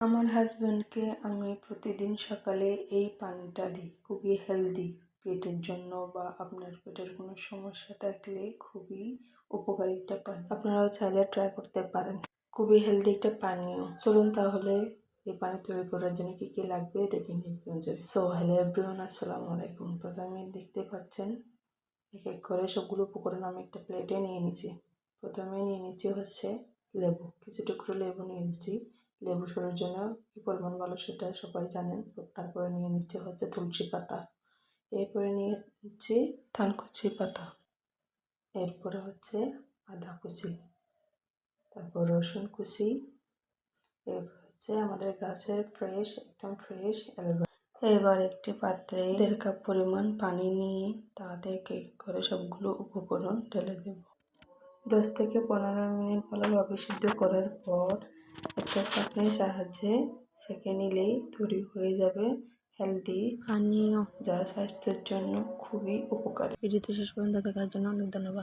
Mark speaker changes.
Speaker 1: আমার হাজব্যান্ডকে আমি প্রতিদিন সকালে এই পানিটা দিই। খুবই হেলদি পেটের জন্য বা আপনার পেটের কোনো সমস্যা থাকলে খুবই উপকারী একটা পানি। আপনারাও চাইলে ট্রাই করতে পারেন। খুবই হেলদি একটা পানীয়। চলুন তাহলে এই পানি তৈরি করার জন্য কি কি লাগবে দেখে নিই নজরে। সো হ্যালো এভরিওয়ান, আসসালামু আলাইকুম। প্রথমে দেখতে পাচ্ছেন এক এক করে সবগুলো উপকরণ আমি একটা প্লেটে নিয়ে নিয়েছি। প্রথমে নিয়ে নিচ্ছি হচ্ছে লেবু, কিছু টুকরো লেবু নিয়ে নিচ্ছি। লেবু শরীরের জন্য কি পরিমাণ ভালো সেটা সবাই জানেন। তারপরে নিয়ে নিচ্ছে হচ্ছে তুলসী পাতা, এরপরে নিয়ে নিচ্ছি থানকুচি পাতা, এরপরে হচ্ছে আদা কুচি, তারপর রসুন কুচি, এরপর হচ্ছে আমাদের গাছের একদম ফ্রেশ অ্যালোভেরা। এবার একটি পাত্রে 1.5 কাপ পরিমাণ পানি নিয়ে তাতে এক এক করে সবগুলো উপকরণ ঢেলে দেব। 10 থেকে 15 মিনিট ভালোভাবে সিদ্ধ করার পর একটা ছাঁকনির সাহায্যে ছেঁকে নিলেই তৈরি হয়ে যাবে হেলদি পানীয়, যা স্বাস্থ্যের জন্য খুবই উপকারী। ভিডিওটি শেষ পর্যন্ত দেখার জন্য অনেক ধন্যবাদ।